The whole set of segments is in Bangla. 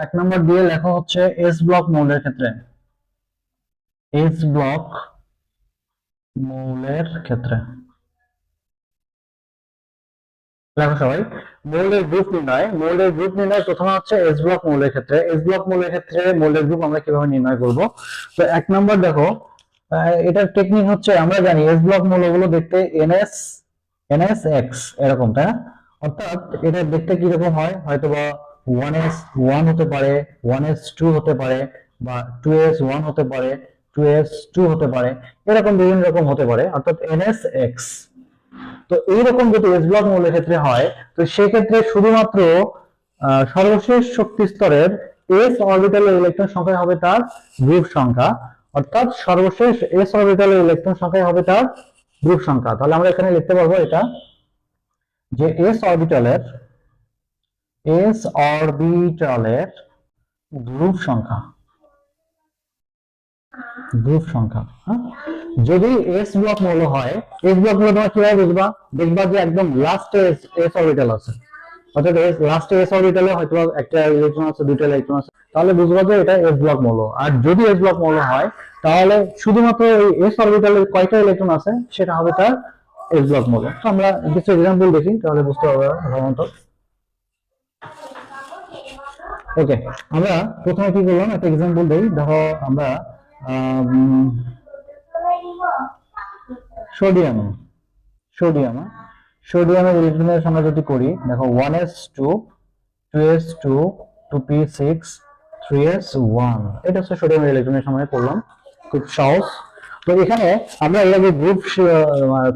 এক নম্বর দিয়ে লেখা হচ্ছে এস ব্লক মৌলের ক্ষেত্রে। এস ব্লক মৌলের ক্ষেত্রে দেখো সবাই, মৌলের গ্রুপ নির্ণয়। মৌলের গ্রুপ নির্ণয় প্রথমে হচ্ছে এস ব্লক মৌলের ক্ষেত্রে। এস ব্লক মৌলের ক্ষেত্রে মৌলের গ্রুপ আমরা কিভাবে নির্ণয় করব? তো এক নম্বর দেখো, এটার টেকনিক হচ্ছে, আমরা জানি এস ব্লক মৌলগুলো দেখতে এনএস এনএস এক্স এরকম, তাই না? অর্থাৎ এটা দেখতে কিরকম হয়, হয়তো বা 1s1 হতে পারে, 1s2 হতে পারে, বা 2s1 হতে পারে, 2s2 হতে পারে, এরকম বিভিন্ন রকম হতে পারে, অর্থাৎ এনএস এক্স। তো এইরকম যদি এস ব্লক মৌলের ক্ষেত্রে হয়, তো সেক্ষেত্রে শুধুমাত্র সর্বশেষ শক্তি স্তরের এস অরবিটালের ইলেকট্রন সংখ্যা হবে তার গ্রুপ সংখ্যা, অর্থাৎ সর্বশেষ এস অরবিটালের ইলেকট্রন সংখ্যা হবে তার গ্রুপ সংখ্যা। তাহলে আমরা এখানে লিখতে পারবো এটা, যে এস অরবিটালের গ্রুপ সংখ্যা, গ্রুপ সংখ্যা। হ্যাঁ, যদি এস ব্লক মৌল হয়, এস ব্লক মৌল তোমরা কিভাবে বুঝবা? দেখবা যে একদম লাস্টে এস অরবিটাল আছে, অর্থাৎ লাস্টে এস অরবিটালে হয়তো একটা ইলেকট্রন আছে, দুটো ইলেকট্রন আছে, তাহলে বুঝবা যে এটা এস ব্লক মৌল। আর যদি এস ব্লক মৌল হয়, তাহলে শুধুমাত্র এই এস অরবিটালে কয়টা ইলেকট্রন আছে সেটা হবে তার এস ব্লক মৌল। তো আমরা কিছু এক্সাম্পল দেখি, তাহলে বুঝতে পারবো সাধারণত। ওকে, আমরা প্রথমে কি করলাম, একটা এক্সাম্পল দেই। দেখো আমরা সোডিয়াম সোডিয়ামের ইলেকট্রনের সংখ্যা যদি করি, দেখো 1s2 2s2 2p6 3s1, এটা হচ্ছে সোডিয়ামের ইলেকট্রনের সংখ্যা করলাম, খুব সহজ। তো এখানে আমরা এর আগে গ্রুপ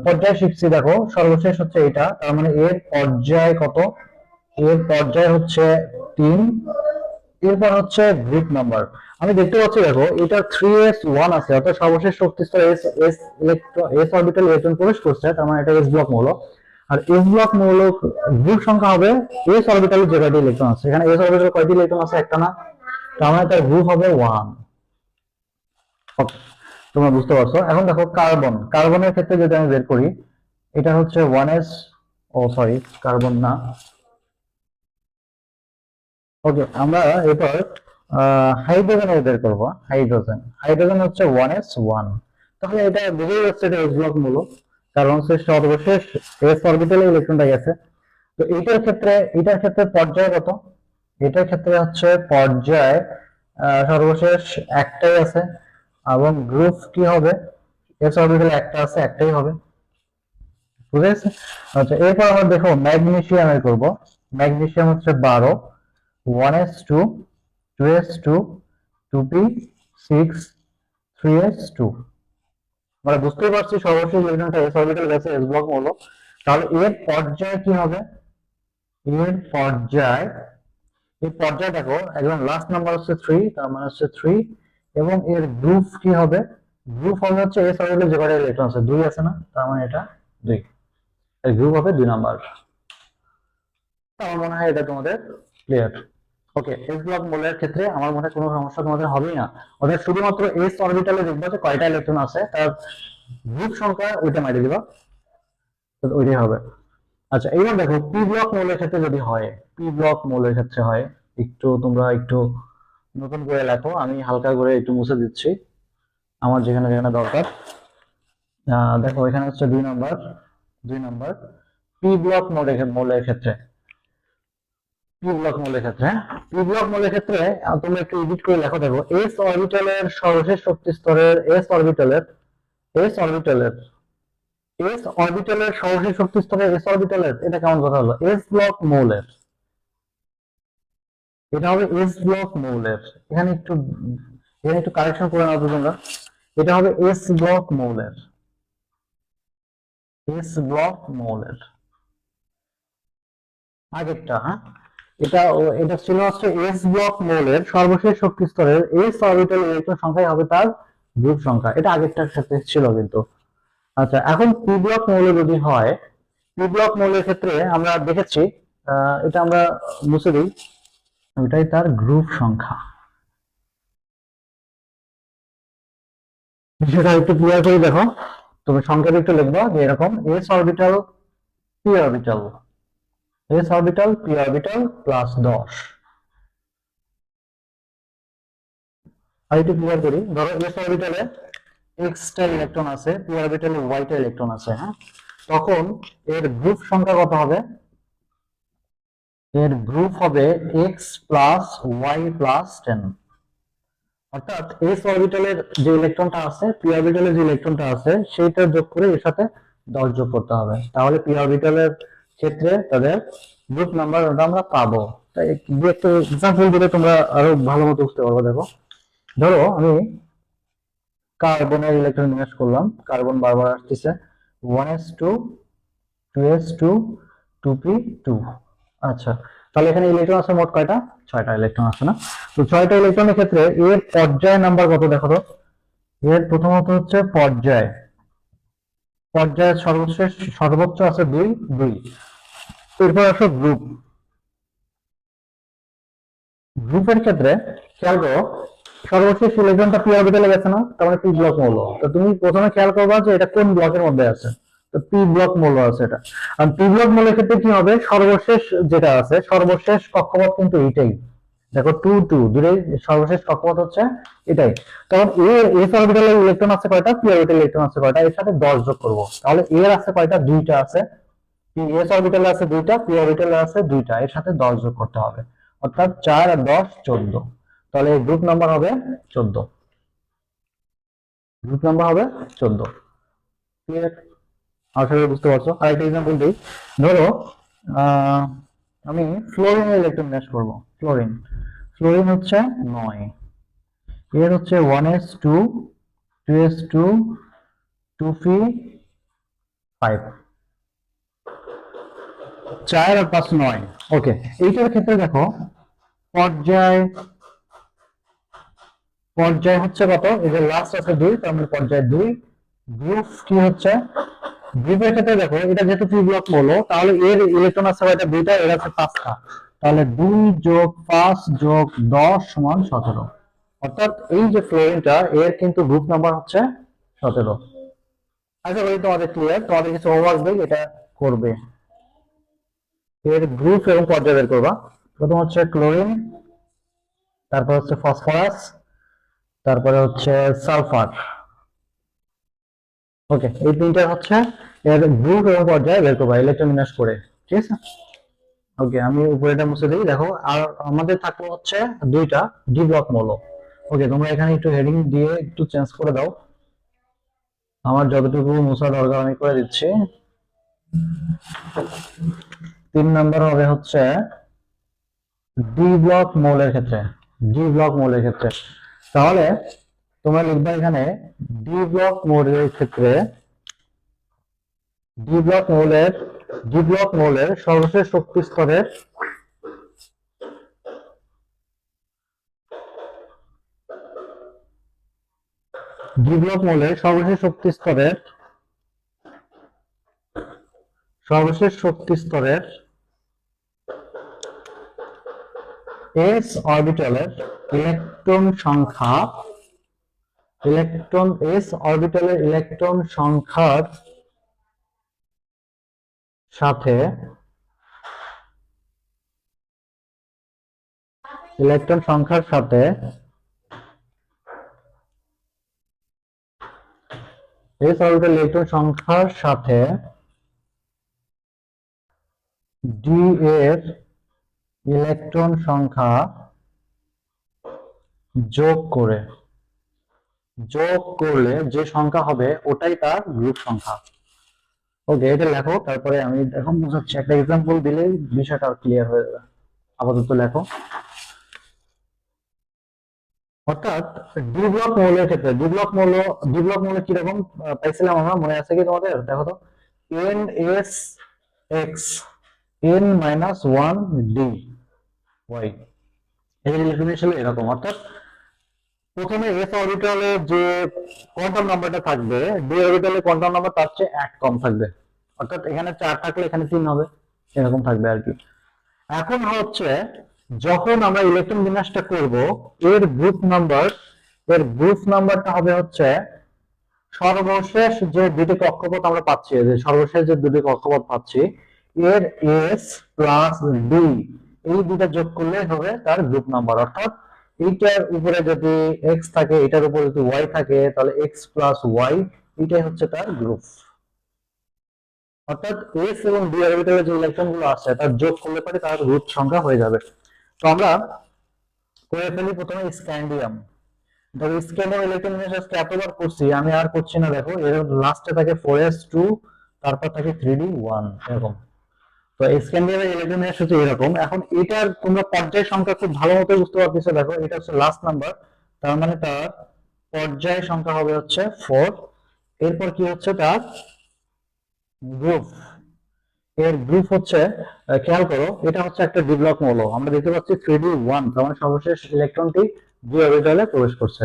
পর্যায় শিখছি। দেখো সর্বশেষ হচ্ছে এটা, তার মানে এর পর্যায় কত? এর পর্যায় হচ্ছে 3। এরপর হচ্ছে গ্রুপ নাম্বার। আমি দেখতে পাচ্ছি, দেখো এটা 3s1 আছে, অর্থাৎ সর্বশেষ শক্তি স্তরে এস অরবিটাল ইলেকট্রন প্রবেশ করছে, তার মানে এটা এস ব্লক মৌল। আর এস ব্লক মৌল গ্রুপ সংখ্যা হবে এস অরবিটালে যে কয়টি ইলেকট্রন আছে, এখানে এস অরবিটালে কয়টি ইলেকট্রন আছে? একটা না, তার মানে তার গ্রুপ হবে 1। ওকে, তোমরা বুঝতে পারছো। এখন দেখো কার্বনের ক্ষেত্রে যদি আমি বের করি, এটা হচ্ছে 1s, ও সরি কার্বন না। ওকে, আমরা এরপর হাইড্রোজেনের বের করব। হাইড্রোজেন হচ্ছে 1s1। তাহলে এটা বুঝে যাচ্ছে এটা এস ব্লক মৌল, কারণ হচ্ছে সর্বশেষ এস অরবিটালে ইলেকট্রনটা গেছে। তো এটার ক্ষেত্রে পর্যায় কত? এটার ক্ষেত্রে হচ্ছে পর্যায় সর্বশেষ একটাই আছে, এবং গ্রুপ কি হবে? এস অরবিটালে একটা আছে, একটাই হবে। বুঝে গেছে? আচ্ছা, এরপর আমরা দেখো ম্যাগনেসিয়ামের করব। ম্যাগনেসিয়াম হচ্ছে 12, 1s2 2s2 2p6 3s2। আমরা বুঝতেই পারছি সর্বশেষ ইলেকট্রনটা এস অরবিটাল গেছে, এস ব্লক মৌল। তাহলে এর পর্যায় কি হবে? এর পর্যায় দেখো, একদম লাস্ট নাম্বার হচ্ছে 3, তার মানে হচ্ছে 3। এবং এর গ্রুপ কি হবে? গ্রুপ হবে হচ্ছে এস অরবিটাল যে কয়টা ইলেকট্রন আছে, 2 আছে না, তার মানে এটা 2। এর গ্রুপ হবে 2 নাম্বার। আমার মনে হয় এটা তোমাদের ক্লিয়ার। ওকে, এস ব্লক মৌলের ক্ষেত্রে আমার মনে হয় কোনো সমস্যা তোমাদের হবেই না। ওদের শুধুমাত্র এস অরবিটালে দেখবা যে কয়টা ইলেকট্রন আছে, তার গ্রুপ সংখ্যা ওইটা মাইরে দিবা, ওইটাই হবে। আচ্ছা, এইবার দেখো পি ব্লক মৌলের ক্ষেত্রে যদি হয়, তোমরা একটু নতুন করে লেখো, আমি হালকা করে একটু মুছে দিচ্ছি আমার যেখানে যেখানে দরকার। দেখো এখানে হচ্ছে 2 নাম্বার পি ব্লক মৌলের ক্ষেত্রে। পি ব্লক মৌলের ক্ষেত্রে তোমরা একটু এডিট করে লেখো। দেখো এস অরবিটালের সর্বশেষ শক্তি স্তরের এস অরবিটালের সর্বশেষ শক্তি স্তরের এস অরবিটালের, এটা কেমন কথা হলো? এস ব্লক মৌলের, এটা হবে এস ব্লক মৌলের। এখানে একটু কারেকশন করে নাও তো তোমরা। এটা হবে এস ব্লক মৌলের আগেরটা। হ্যাঁ, এটা ছিল হচ্ছে এস ব্লক মৌলের সর্বশেষ শক্তি স্তরের এস অরবিটাল ইলেকট্রন সংখ্যাই হবে তার গ্রুপ সংখ্যা, এটা আগেরটার সাথে ছিল কিন্তু। আচ্ছা, এখন পি ব্লক মৌল যদি হয়, পি ব্লক মৌলের ক্ষেত্রে আমরা দেখেছি, এটা আমরা মুছে দিই, ওইটাই তার গ্রুপ সংখ্যা। সেটা একটু ক্লিয়ার করে দেখো, তুমি সংখ্যাটা একটু লিখবা যে এরকম S orbital P orbital plus 10। একটু ক্লিয়ার করি। ধরো এস অরবিটালে এক্স টা ইলেকট্রন আছে, পি অরবিটালে ওয়াই টা ইলেকট্রন আছে, হ্যাঁ, তখন এর গ্রুপ সংখ্যা কত হবে? এর গ্রুপ হবে এক্স প্লাস ওয়াই প্লাস 10। অর্থাৎ এস অরবিটালের যে ইলেকট্রনটা আছে, পি অরবিটালের যে ইলেকট্রনটা আছে সেইটা যোগ করে এর সাথে 10 যোগ করতে হবে, তাহলে পি অরবিটালের ক্ষেত্রে তাদের গ্রুপ নাম্বার আমরা পাবো। তাই দু একটা এক্সাম্পল দিলে তোমরা আরো ভালো মতো বুঝতে পারবে। দেখো, ধরো আমি কার্বনের ইলেকট্রন বিন্যাস করলাম, কার্বন বারবার আসতেছে, 1s2 2s2 2p2। আচ্ছা, তাহলে এখানে ইলেকট্রন আছে মোট কয়টা? 6টা ইলেকট্রন আছে না? তো 6টা ইলেকট্রনের ক্ষেত্রে এর পর্যায় নাম্বার কত দেখো তো। এর প্রথমত হচ্ছে পর্যায়, পর্যায়ের সর্বোচ্চ আছে 2 2। এরপর আসো গ্রুপ। গ্রুপের ক্ষেত্রে খেয়াল করো, সর্বশেষ ইলেকট্রনটা পি অরবিটালে গেছে না, তার মানে পি ব্লক মৌল। তো তুমি প্রথমে খেয়াল করবা যে এটা কোন ব্লকের মধ্যে আছে, তো পি ব্লক মৌল আছে এটা। আর পি ব্লক মৌলের ক্ষেত্রে কি হবে, সর্বশেষ যেটা আছে, সর্বশেষ কক্ষপথ কিন্তু এইটাই। দেখো 2 2 দূরে সর্বশেষ কক্ষপথ হচ্ছে এটাই। তখন এস অরবিটালের ইলেকট্রন আছে কয়টা, পি অরবিটালের ইলেকট্রন আছে কয়টা, এর সাথে 10 যোগ করব, তাহলে এর আছে কয়টা? 2টা আছে। এস অরবিটালে আছে 2টা, পি অরবিটালে আছে 2টা, এর সাথে 10 যোগ করতে হবে, অর্থাৎ 4 আর 10 14। তাহলে গ্রুপ নাম্বার হবে 14। গ্রুপ নাম্বার হবে 14। ক্লিয়ার? আশা করি বুঝতে পারছো। আর একটা এক্সাম্পল দিই। ধরো আমি ফ্লোরিনের ইলেকট্রন বিন্যাস করব। ফ্লোরিন, ফ্লোরিন হচ্ছে 9, এর হচ্ছে 1s2 2s2 2p5, 4 আর 5 9। ওকে, এইটার ক্ষেত্রে দেখো পর্যায়, পর্যায় হচ্ছে কত, এই যে লাস্ট আছে 2, তার মানে পর্যায় 2। গ্রুপ কি হচ্ছে, গ্রুপের ক্ষেত্রে দেখো এটা যেহেতু পি ব্লক বলো, তাহলে এর ইলেকট্রন আছে কয়টা? 2টা, এর আছে 5টা, তাহলে 2 যোগ 5 যোগ 10 সমান 17। অর্থাৎ এই যে ফ্লোরিনটা, এর কিন্তু গ্রুপ নাম্বার হচ্ছে 17। আশা করি তোমাদের ক্লিয়ার। তোমাদের কিছু হোমওয়ার্ক দেই, এটা করবে। এর গ্রুপ এবং পর্যায় বের করবা। প্রথম হচ্ছে ক্লোরিন, তারপর হচ্ছে ফসফরাস, তারপরে হচ্ছে সালফার। ওকে, এই তিনটা হচ্ছে এর গ্রুপ এবং পর্যায় বের করবা ইলেকট্রন বিন্যাস করে। ঠিক আছে? ওকে, আমি উপরেটা মুছে দিই। দেখো, আর আমাদের থাকলো হচ্ছে 2টা ডি ব্লক মৌল। ওকে, তোমরা এখানে একটু হেডিং দিয়ে একটু চেঞ্জ করে দাও, আমার যতটুকু মুছা দরকার আমি করে দিচ্ছি। 3 নাম্বার হবে হচ্ছে ডি ব্লক মৌলের ক্ষেত্রে, ডি ব্লক মৌলের ক্ষেত্রে। তাহলে তোমরা লিখবা এখানে ডি ব্লক মৌলের ক্ষেত্রে, ডি ব্লক মৌলের, ডি ব্লক মৌলের সর্বশেষ শক্তি স্তরের, ডি ব্লক মৌলের সর্বশেষ শক্তি স্তরের, সর্বশেষ শক্তি স্তরের এস অরবিটালের ইলেকট্রন সংখ্যা, ইলেকট্রন এস অরবিটালের ইলেকট্রন সংখ্যার সাথে, ইলেকট্রন সংখ্যার সাথে এস অরবিটাল ইলেকট্রন সংখ্যার সাথে ডি এর ইলেকট্রন সংখ্যা যোগ করে, যোগ করলে যে সংখ্যা হবে ওটাই তার গ্রুপ সংখ্যা। ওকে, এটা লেখো, তারপরে আমি এখন বুঝাচ্ছি। একটা এক্সাম্পল দিলেই বিষয়টা ক্লিয়ার হয়ে যাবে। আপাতত লেখো। অর্থাৎ ডি ব্লক মৌলের ক্ষেত্রে, ডি ব্লক মৌল, ডি ব্লক মৌল কিরকম পাইছিলাম আমরা, মনে আছে কি তোমাদের? দেখো তো, N S X N minus 1 D Y, এর ইলেকট্রন ছিল এরকম। অর্থাৎ প্রথমে এস অরবিটালে যে কোয়ান্টাম নাম্বারটা থাকবে, ডি অরবিটালে কোয়ান্টাম নাম্বার তার চেয়ে 1 কম থাকবে। অর্থাৎ এখানে 4 থাকলে এখানে 3 হবে, এরকম থাকবে আর কি। এখন হচ্ছে যখন আমরা ইলেকট্রন বিন্যাসটা করব, এর গ্রুপ নাম্বার, এর গ্রুপ নাম্বারটা হবে হচ্ছে সর্বশেষ যে দুটি কক্ষপথ আমরা পাচ্ছি, যে সর্বশেষ যে দুটি কক্ষপথ পাচ্ছি, এর এস প্লাস ডি, এই দুটা যোগ করলে হবে তার গ্রুপ নাম্বার। অর্থাৎ এইটার উপরে যদি এক্স থাকে, এটার উপরে যদি ওয়াই থাকে, তাহলে এক্স প্লাস ওয়াই, এটাই হচ্ছে তার গ্রুপ। অর্থাৎ এস এবং ডি অরবিটালে যে ইলেকট্রন গুলো আছে তার যোগ করলে পরে তার গ্রুপ সংখ্যা হয়ে যাবে। তো আমরা করে ফেলি প্রথমে স্ক্যান্ডিয়াম। ধরো স্ক্যান্ডিয়াম ইলেকট্রন বিন্যাস আজকে এতবার করছি, আমি আর করছি না। দেখো এর লাস্টে থাকে 4s2, তারপর থাকে 3d1 এরকম। তো স্ক্যান্ডিয়ামের ইলেকট্রন বিন্যাস হচ্ছে এরকম। এখন এটার তোমরা পর্যায় সংখ্যা খুব ভালো মতো বুঝতে পারতেছো। দেখো এটা হচ্ছে লাস্ট নাম্বার, তার মানে তার পর্যায় সংখ্যা হবে হচ্ছে 4। এরপর কি হচ্ছে তার গ্রুপ। এর গ্রুপ হচ্ছে খেয়াল করো, এটা হচ্ছে একটা ডি ব্লক মৌল। আমরা দেখতে পাচ্ছি 3d1, তার মানে সর্বশেষ ইলেকট্রনটি ডি অরবিটালে প্রবেশ করছে।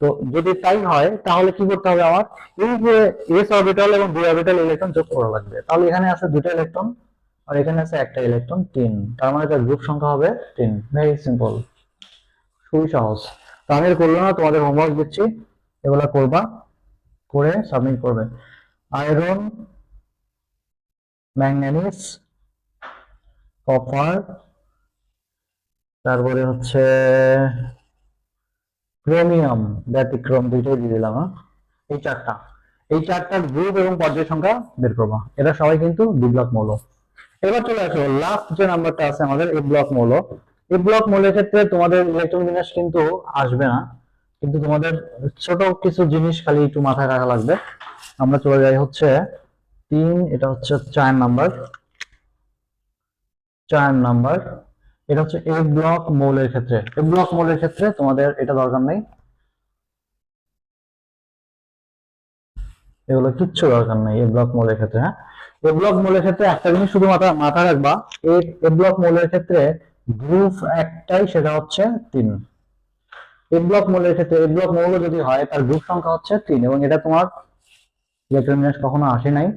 তো যদি তাই হয় তাহলে কি করতে হবে, আমার এই যে এস অরবিটাল এবং ডি অরবিটাল ইলেকট্রন যোগ করা লাগবে। তাহলে এখানে আছে দুটো ইলেকট্রন আর এখানে আছে একটা ইলেকট্রন, 3। তার মানে তার গ্রুপ সংখ্যা হবে 3। ভেরি সিম্পল, খুবই সহজ। তো আমি আর করলাম না, তোমাদের হোমওয়ার্ক দিচ্ছি, এগুলা করবা, করে সাবমিট করবে। আয়রন, ম্যাঙ্গানিজ, কপার, তারপরে হচ্ছে ক্রোমিয়াম, ব্যতিক্রম দুইটাই দিয়ে দিলাম। এই চারটা, এই চারটার গ্রুপ এবং পর্যায় সংখ্যা বের করবা। এরা সবাই কিন্তু ডি ব্লক মৌল। এবার চলে আসো লাস্ট যে নাম্বারটা আছে আমাদের, এ ব্লক মৌল। এ ব্লক মৌলের ক্ষেত্রে তোমাদের ইলেকট্রন বিন্যাস কিন্তু আসবে না, কিন্তু তোমাদের ছোট কিছু জিনিস খালি একটু মাথায় রাখা লাগবে। আমরা চলে যাই হচ্ছে 3, এটা হচ্ছে 4 নাম্বার। 4 নাম্বার, এটা হচ্ছে এ ব্লক মৌলের ক্ষেত্রে। এ ব্লক মৌলের ক্ষেত্রে তোমাদের এটা দরকার নেই, এগুলো কিচ্ছু দরকার নেই এ ব্লক মৌলের ক্ষেত্রে। হ্যাঁ, এ ব্লক মৌলের ক্ষেত্রে একটা জিনিস শুধু মাথায় রাখবা, এ ব্লক মৌলের ক্ষেত্রে গ্রুপ একটাই, সেটা হচ্ছে 3। এ ব্লক মৌলের ক্ষেত্রে এ ব্লক মৌল যদি হয় তার গ্রুপ সংখ্যা হচ্ছে 3, এবং এটা তোমার ইলেকট্রন বিন্যাস কখনো আসে নাই,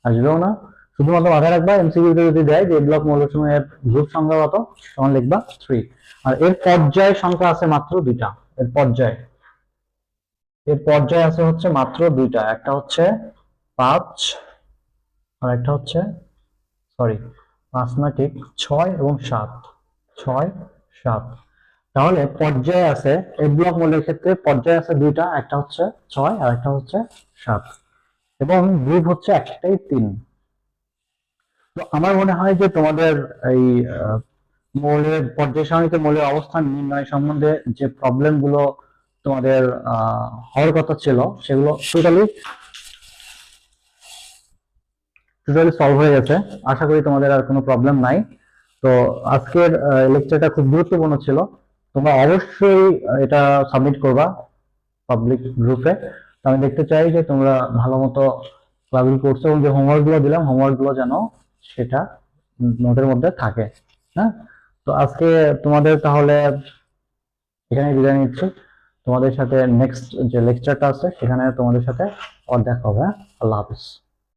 আসবেও না। শুধুমাত্র মাথায় রাখবা এমসিকিউ তে যদি দেয় যে এ ব্লক মৌলের সময় এর গ্রুপ সংখ্যা কত, তখন লিখবা 3। আর এর পর্যায় সংখ্যা আছে মাত্র দুইটা। এর পর্যায় আছে হচ্ছে মাত্র দুইটা, একটা হচ্ছে 5 আর একটা হচ্ছে, সরি 5 না, ঠিক 6 এবং 7। 6, 7। তাহলে পর্যায় আছে এ ব্লক মৌলের ক্ষেত্রে, পর্যায় আছে দুইটা, একটা হচ্ছে 6 আর একটা হচ্ছে 7, এবং গ্রুপ হচ্ছে একটাই 3। তো আমার মনে হয় যে তোমাদের এই মৌলের পর্যায় সারণীতে মৌলের অবস্থান নির্ণয় সম্বন্ধে যে প্রবলেম গুলো তোমাদের হওয়ার কথা ছিল, সেগুলো টোটালি সলভ হয়ে গেছে। আশা করি তোমাদের আর কোনো প্রবলেম নাই। তো আজকের লেকচারটা খুব গুরুত্বপূর্ণ ছিল। তোমরা অবশ্যই এটা সাবমিট করবা পাবলিক গ্রুপে। আমি দেখতে চাই যে তোমরা ভালো মতো ক্লাসগুলো করছো, এবং যে হোমওয়ার্ক গুলো দিলাম হোমওয়ার্ক গুলো যেন সেটা নোটের মধ্যে থাকে। হ্যাঁ, তো আজকে তোমাদের তাহলে এখানে বিদায় নিচ্ছি। তোমাদের সাথে নেক্সট যে লেকচারটা আছে সেখানে তোমাদের সাথে আবার দেখা হবে। হ্যাঁ, আল্লাহ হাফিজ।